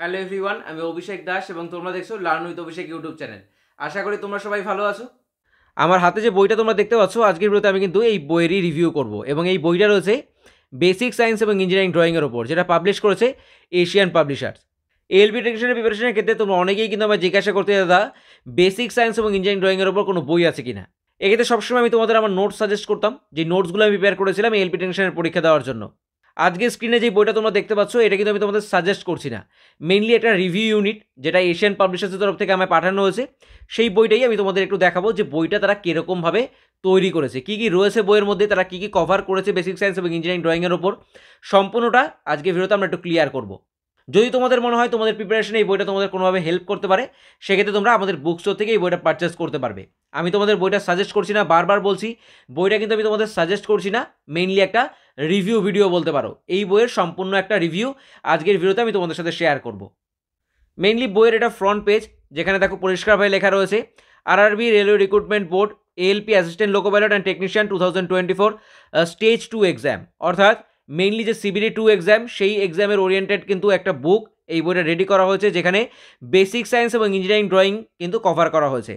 Hello everyone, আমি অভিষেক দাস এবং তোমরা দেখছো learn with Abhishek YouTube channel. আশা করি তোমরা সবাই ভালো আছো। আমার হাতে যে বইটা তোমরা দেখতে পাচ্ছ, আজকের ভিডিওতে আমি কিন্তু এই বইয়েরই রিভিউ করব এবং এই বইটা রয়েছে বেসিক সায়েন্স এবং ইঞ্জিনিয়ারিং ড্রয়িংয়ের ওপর, যেটা পাবলিশ করেছে এশিয়ান পাবলিশার্স। এএলবি টেকনিশিয়ানের প্রিপারেশনের ক্ষেত্রে তোমরা অনেকেই কিন্তু আমার জিজ্ঞাসা করতে, দাদা বেসিক সায়েন্স এবং ইঞ্জিনিয়ারিং ড্রয়িংয়ের ওপর কোনো বই আছে কিনা। এক্ষেত্রে সবসময় আমি তোমাদের আমার নোটস সাজেস্ট করতাম, যে নোটসগুলো আমি প্রিপেয়ার করেছিলাম এএলবি টেকনিশিয়ানের পরীক্ষা দেওয়ার জন্য। আজকে স্ক্রিনে যে বইটা তোমরা দেখতে পাচ্ছ, এটা কিন্তু আমি তোমাদের সাজেস্ট করছি না, মেইনলি একটা রিভিউ ইউনিট যেটা এশিয়ান পাবলিশার্সের তরফ থেকে আমায় পাঠানো হয়েছে। সেই বইটাই আমি তোমাদের একটু দেখাবো যে বইটা তারা কীরকমভাবে তৈরি করেছে, কী কী রয়েছে বইয়ের মধ্যে, তারা কী কী কভার করেছে বেসিক সায়েন্স এবং ইঞ্জিনিয়ারিং ড্রয়িংয়ের ওপর। সম্পূর্ণটা আজকে ভিডিওতে আমরা একটু ক্লিয়ার করব। যদি তোমাদের মনে হয় তোমাদের প্রিপারেশনে এই বইটা তোমাদের কোনোভাবে হেল্প করতে পারে, সেক্ষেত্রে তোমরা আমাদের বুক স্টোর থেকে এই বইটা পারচেস করতে পারবে। আমি তোমাদের বইটা সাজেস্ট করছি না, বারবার বলছি, বইটা কিন্তু আমি তোমাদের সাজেস্ট করছি না, মেইনলি একটা রিভিউ ভিডিও বলতে পারো। এই বইয়ের সম্পূর্ণ একটা রিভিউ আজকের ভিডিওতে আমি তোমাদের সাথে শেয়ার করব। মেইনলি বইয়ের এটা ফ্রন্ট পেজ, যেখানে দেখো পরিষ্কারভাবে লেখা রয়েছে RRB railway recruitment board ALP assistant loco pilot and technician 2024 stage 2 exam, অর্থাৎ মেইনলি যে সিবিডি 2 এক্সাম, সেই এক্সামের ওরিয়েন্টেড কিন্তু একটা বুক এই বইটা রেডি করা হয়েছে, যেখানে বেসিক সায়েন্স এবং ইঞ্জিনিয়ারিং ড্রয়িং কিন্তু কভার করা হয়েছে।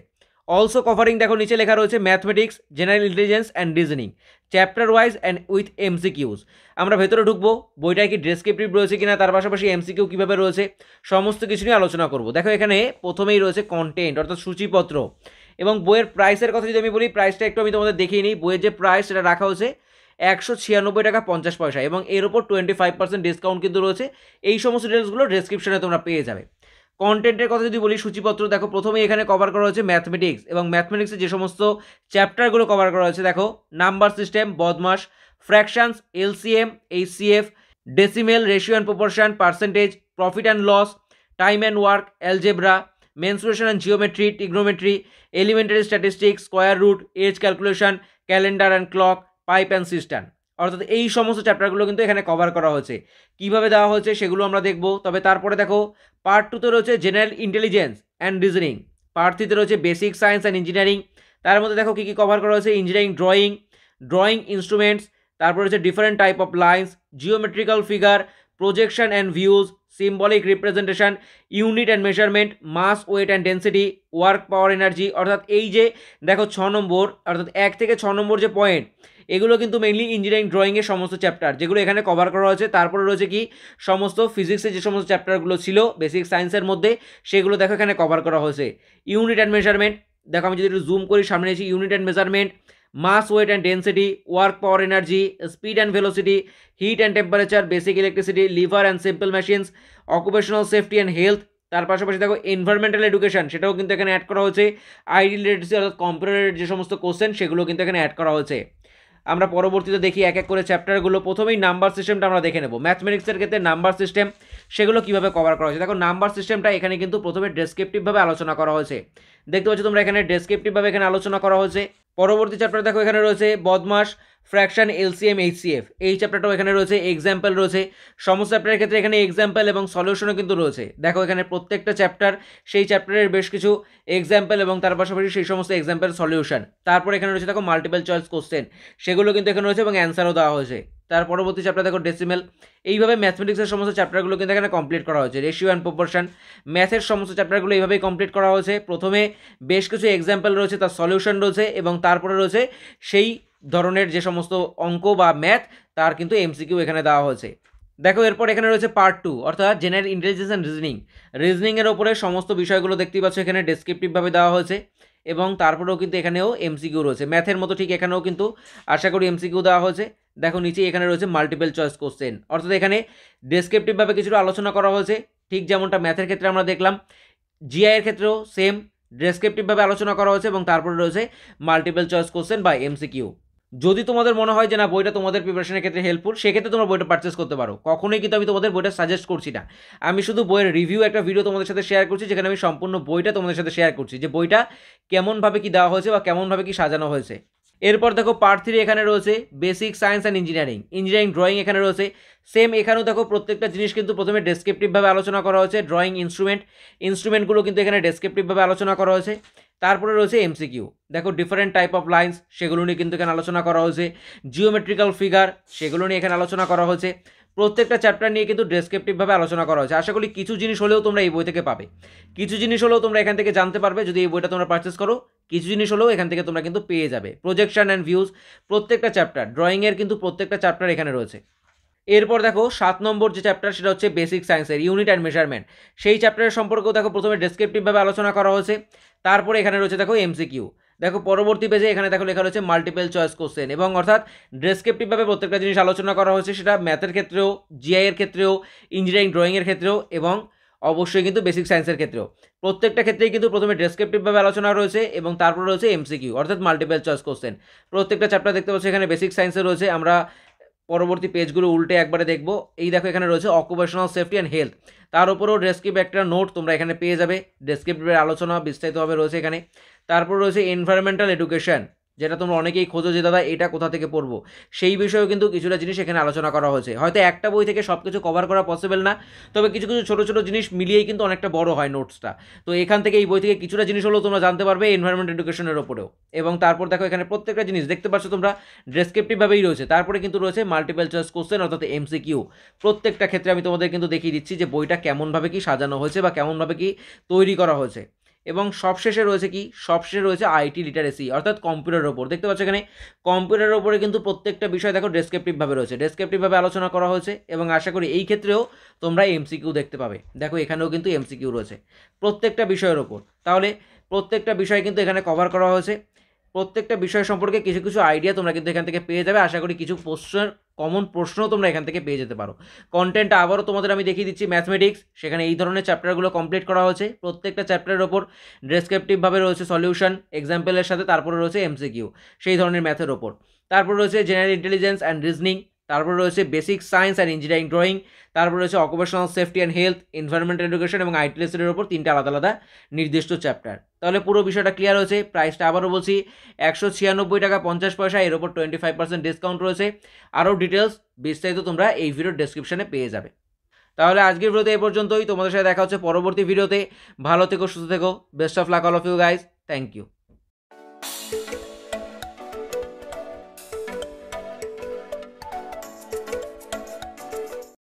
অলসো কভারিং দেখো নিচে লেখা রয়েছে mathematics, general intelligence and reasoning, chapter wise and with MCQs. আমরা ভেতরে ঢুকবো, বইটায় কি ডেসক্রিপটিভ রয়েছে কিনা, তার পাশাপাশি এমসিকিউ কীভাবে রয়েছে, সমস্ত কিছু নিয়ে আলোচনা করব। দেখো এখানে প্রথমেই রয়েছে কন্টেন্ট অর্থাৎ সূচিপত্র, এবং বইয়ের প্রাইসের কথা যদি আমি বলি, প্রাইসটা একটু আমি তোমাদের দেখিয়ে নিই। বইয়ের যে প্রাইস সেটা রাখা হয়েছে 196 টাকা 50 পয়সা, এবং এর ওপর 25% ডিসকাউন্ট কিন্তু রয়েছে। এই সমস্ত ডিটেলসগুলো ডেসক্রিপশনে তোমরা পেয়ে যাবে। কন্টেন্টের কথা যদি বলি, সূচিপত্র দেখো প্রথমেই এখানে কভার করা হয়েছে ম্যাথমেটিক্স, এবং ম্যাথমেটিক্সের যে সমস্ত চ্যাপ্টারগুলো কভার করা হয়েছে, দেখো number system, BODMAS, fractions, LCM, HCF, decimal, ratio and proportion, percentage, profit and loss, time and work, algebra, mensuration and geometry, trigonometry, elementary statistics, square root, age calculation, calendar and clock, pipe and cistern, অর্থাৎ এই সমস্ত চ্যাপ্টারগুলো কিন্তু এখানে cover করা হয়েছে। কীভাবে দেওয়া হয়েছে সেগুলো আমরা দেখব। তবে তারপরে দেখো পার্ট 2তে রয়েছে general intelligence and reasoning, part 3তে রয়েছে বেসিক সায়েন্স অ্যান্ড ইঞ্জিনিয়ারিং। তার মধ্যে দেখো কী কী কভার করা হয়েছে, ইঞ্জিনিয়ারিং ড্রয়িং, ড্রয়িং ইনস্ট্রুমেন্টস, তারপর হচ্ছে different type of lines, geometrical figure, projection and views, symbolic representation, unit and measurement, mass, weight and density, work, power, energy. অর্থাৎ এই যে দেখো 6 নম্বর, অর্থাৎ 1 থেকে 6 নম্বর যে পয়েন্ট, এগুলো কিন্তু মেইনলি ইঞ্জিনিয়ারিং ড্রয়িংয়ের সমস্ত চ্যাপ্টার, যেগুলো এখানে কভার করা হয়েছে। তারপরে রয়েছে কি সমস্ত ফিজিক্সের যে সমস্ত চ্যাপ্টারগুলো ছিল বেসিক সায়েন্সের মধ্যে, সেগুলো দেখো এখানে কভার করা হয়েছে। ইউনিট অ্যান্ড মেজারমেন্ট, দেখো আমি যদি একটু জুম করি সামনে এসে, unit and measurement, mass, weight and density, work, power, energy, speed and velocity, heat and temperature, basic electricity, lever and simple machines, occupational safety and health. তার পাশাপাশি দেখো এনভায়রনমেন্টাল এডুকেশন, সেটাও কিন্তু এখানে অ্যাড করা হয়েছে। আইডি লিটারেসি অর্থাৎ কম্পিউটারের যে সমস্ত কোশ্চেন, সেগুলো কিন্তু এখানে অ্যাড করা হয়েছে। আমরা পরবর্তীতে দেখি এক এক করে চ্যাপ্টারগুলো। প্রথমেই নাম্বার সিস্টেমটা আমরা দেখে নেব। ম্যাথমেটিক্সের ক্ষেত্রে নাম্বার সিস্টেম, সেগুলো কীভাবে কভার করা হয়েছে। দেখো নাম্বার সিস্টেমটা এখানে কিন্তু প্রথমে ডেসক্রিপটিভভাবে আলোচনা করা হয়েছে, দেখতে পাচ্ছ তোমরা এখানে ডেসক্রিপটিভভাবে এখানে আলোচনা করা হয়েছে। পরবর্তী চ্যাপ্টার দেখো এখানে রয়েছে বদমাস, ফ্র্যাকশন, এলসিএম, এইচসিএফ, এই চ্যাপ্টারটাও এখানে রয়েছে। এক্সাম্পল রয়েছে, সমস্ত চ্যাপ্টারের ক্ষেত্রে এখানে এক্সাম্পল এবং সলিউশনও কিন্তু রয়েছে। দেখো এখানে প্রত্যেকটা চ্যাপ্টার, সেই চ্যাপ্টারের বেশ কিছু এক্সাম্পল এবং তার পাশাপাশি সেই সমস্ত এক্সাম্পল সলিউশন। তারপর এখানে রয়েছে দেখো মাল্টিপল চয়েস কোশ্চেন, সেগুলো কিন্তু এখানে রয়েছে এবং অ্যান্সারও দেওয়া হয়েছে। তার পরবর্তী চ্যাপ্টার দেখো ডেসিমেল। এইভাবে ম্যাথমেটিক্সের সমস্ত চ্যাপ্টারগুলো কিন্তু এখানে কমপ্লিট করা হয়েছে। রেশিও অ্যান্ড প্রপোর্শন, ম্যাথের সমস্ত চ্যাপ্টারগুলো এইভাবেই কমপ্লিট করা হয়েছে। প্রথমে বেশ কিছু এক্সাম্পল রয়েছে, তার সলিউশন রয়েছে, এবং তারপরে রয়েছে সেই ধরনের যে সমস্ত অঙ্ক বা ম্যাথ, তার কিন্তু এমসিকিউ এখানে দেওয়া হয়েছে। দেখো এরপর এখানে রয়েছে পার্ট 2, অর্থাৎ জেনারেল ইন্টেলিজেন্স অ্যান্ড রিজনিং। রিজনিংয়ের ওপরে সমস্ত বিষয়গুলো দেখতেই পাচ্ছ এখানে ডেসক্রিপটিভভাবে দেওয়া হয়েছে, এবং তারপরেও কিন্তু এখানেও এমসিকিউ রয়েছে। ম্যাথের মতো ঠিক এখানেও কিন্তু আশা করি এমসিকিউ দেওয়া হয়েছে। দেখো নিচে এখানে রয়েছে মাল্টিপল চয়েস কোশ্চেন, অর্থাৎ এখানে ডেসক্রিপটিভভাবে কিছুটা আলোচনা করা হয়েছে, ঠিক যেমনটা ম্যাথের ক্ষেত্রে আমরা দেখলাম। জিআইয়ের ক্ষেত্রেও সেম ডেসক্রিপটিভভাবে আলোচনা করা হয়েছে, এবং তারপরে রয়েছে মাল্টিপল চয়েস কোশ্চেন বা এমসিকিউ। যদি তোমাদের মনে হয় যে না বইটা তোমাদের প্রিপারেশনের ক্ষেত্রে হেল্পফুল, সেক্ষেত্রে তোমরা বইটা পারচেস করতে পারো। কখনোই কিন্তু আমি তোমাদের বইটা সাজেস্ট করছি না, আমি শুধু বইয়ের রিভিউ একটা ভিডিও তোমাদের সাথে শেয়ার করছি, যেখানে আমি সম্পূর্ণ বইটা তোমাদের সাথে শেয়ার করছি, যে বইটা কেমনভাবে কি দেওয়া হয়েছে বা কেমনভাবে কি সাজানো হয়েছে। এরপর দেখো পার্ট 3 এখানে রয়েছে basic science and engineering, engineering drawing এখানে রয়েছে। সেম এখানেও দেখো প্রত্যেকটা জিনিস কিন্তু প্রথমে ডেসক্রিপটিভভাবে আলোচনা করা হয়েছে। ড্রয়িং ইনস্ট্রুমেন্টগুলো কিন্তু এখানে ডেসক্রিপটিভভাবে আলোচনা করা হয়েছে। তারপরে রয়েছে এমসিকিউ, দেখো ডিফারেন্ট টাইপ অফ লাইন্স, সেগুলো নিয়ে কিন্তু এখানে আলোচনা করা হয়েছে। জিওমেট্রিক্যাল ফিগার, সেগুলো নিয়ে এখানে আলোচনা করা হয়েছে। প্রত্যেকটা চ্যাপ্টার নিয়ে কিন্তু ডেসক্রিপটিভভাবে আলোচনা করা হয়েছে। আশা করি কিছু জিনিস হলেও তোমরা এই বই থেকে পাবে, কিছু জিনিস হলেও তোমরা এখান থেকে জানতে পারবে যদি এই বইটা তোমরা পারচেস করো। কিছু জিনিস হলেও এখান থেকে তোমরা কিন্তু পেয়ে যাবে। প্রজেকশন অ্যান্ড ভিউজ প্রত্যেকটা চ্যাপ্টার, ড্রয়িংয়ের কিন্তু প্রত্যেকটা চ্যাপ্টার এখানে রয়েছে। এরপর দেখো 7 নম্বর যে চ্যাপ্টার সেটা হচ্ছে বেসিক সায়েন্সের ইউনিট অ্যান্ড মেজারমেন্ট। সেই চ্যাপ্টারের সম্পর্কেও দেখো প্রথমে ডেসক্রিপটিভভাবে আলোচনা করা হয়েছে, তারপরে এখানে রয়েছে দেখো এমসিকিউ। দেখো পরবর্তী পেজে এখানে দেখো লেখা রয়েছে মাল্টিপল চয়েস কোশ্চেন, এবং অর্থাৎ ডেসক্রিপটিভভাবে প্রত্যেকটা জিনিস আলোচনা করা হয়েছে, সেটা ম্যাথের ক্ষেত্রেও, জিআই এর ক্ষেত্রেও, ইঞ্জিনিয়ারিং ড্রয়িংয়ের ক্ষেত্রেও, এবং অবশ্যই কিন্তু বেসিক সায়েন্সের ক্ষেত্রেও। প্রত্যেকটা ক্ষেত্রেই কিন্তু প্রথমে ডেসক্রিপটিভভাবে আলোচনা রয়েছে এবং তারপর রয়েছে এমসিকিউ অর্থাৎ মাল্টিপল চয়েস কোশ্চেন। প্রত্যেকটা চ্যাপ্টার দেখতে পাচ্ছি এখানে বেসিক সায়েন্সে রয়েছে। আমরা পরবর্তী পেজগুলো উল্টে একবারে দেখবো। এই দেখো এখানে রয়েছে অকুপেশনাল সেফটি অ্যান্ড হেলথ, তার উপরেও ডেসক্রিপ্টিভ একটা নোট তোমরা এখানে পেয়ে যাবে। ডেসক্রিপ্টিভের আলোচনা বিস্তারিতভাবে রয়েছে এখানে। তারপর রয়েছে এনভায়রনমেন্টাল এডুকেশন, যেটা তোমরা অনেকেই খোঁজো যে দাদা এটা কোথা থেকে পড়বো, সেই বিষয়েও কিন্তু কিছুটা জিনিস এখানে আলোচনা করা হয়েছে। হয়তো একটা বই থেকে সব কিছু কভার করা পসিবল না, তবে কিছু কিছু ছোটো ছোটো জিনিস মিলিয়েই কিন্তু অনেকটা বড় হয় নোটসটা। তো এখান থেকে এই বই থেকে কিছুটা জিনিস হলেও তোমরা জানতে পারবে এনভায়রনমেন্ট এডুকেশনের ওপরেও। এবং তারপর দেখো এখানে প্রত্যেকটা জিনিস দেখতে পাচ্ছ তোমরা ডেসক্রিপটিভভাবেই রয়েছে। তারপরে কিন্তু রয়েছে মাল্টিপল চয়েস কোশ্চেন অর্থাৎ এমসিকিউ। প্রত্যেকটা ক্ষেত্রে আমি তোমাদের কিন্তু দেখিয়ে দিচ্ছি যে বইটা কেমনভাবে কি সাজানো হয়েছে বা কেমনভাবে কি তৈরি করা হয়েছে। এবং সবশেষে রয়েছে কি, সবশেষে রয়েছে আইটি লিটারেসি অর্থাৎ কম্পিউটারের ওপর। দেখতে পাচ্ছ এখানে কম্পিউটারের ওপরে কিন্তু প্রত্যেকটা বিষয় দেখো ডেসক্রিপটিভভাবে রয়েছে, ডেসক্রিপটিভভাবে আলোচনা করা হয়েছে, এবং আশা করি এই ক্ষেত্রেও তোমরা এমসিকিউ দেখতে পাবে। দেখো এখানেও কিন্তু এমসিকিউ রয়েছে প্রত্যেকটা বিষয়ের ওপর। তাহলে প্রত্যেকটা বিষয় কিন্তু এখানে কভার করা হয়েছে। প্রত্যেকটা বিষয় সম্পর্কে কিছু কিছু আইডিয়া তোমরা কিন্তু এখান থেকে পেয়ে যাবে। আশা করি কিছু প্রশ্নের কমন প্রশ্নও তোমরা এখান থেকে পেয়ে যেতে পারো। কন্টেন্টটা আবারও তোমাদের আমি দেখিয়ে দিচ্ছি। ম্যাথমেটিক্স, সেখানে এই ধরনের চ্যাপ্টারগুলো কমপ্লিট করা হয়েছে। প্রত্যেকটা চ্যাপ্টারের ওপর ডেসক্রিপটিভভাবে রয়েছে সলিউশন এক্সাম্পলের সাথে, তারপরে রয়েছে এমসিকিউ সেই ধরনের ম্যাথের ওপর। তারপর রয়েছে জেনারেল ইন্টেলিজেন্স অ্যান্ড রিজনিং, তারপরে রয়েছে basic science and engineering drawing, তারপরে রয়েছে occupational safety and health, environment education এবং আইটি লিটারেসির ওপর 3টে আলাদা আলাদা নির্দিষ্ট চ্যাপ্টার। তাহলে পুরো বিষয়টা ক্লিয়ার হয়েছে। প্রাইসটা আবারও বলছি 196 টাকা 50 পয়সা, এর ওপর 25% ডিসকাউন্ট রয়েছে। আরও ডিটেলস বিস্তারিত তোমরা এই ভিডিওর ডেসক্রিপশনে পেয়ে যাবে। তাহলে আজকের ভিডিওতে এই পর্যন্তই। তোমাদের সাথে দেখা হচ্ছে পরবর্তী ভিডিওতে। ভালো থেকো, সুস্থ থেকো। Best of luck all of you guys. Thank you.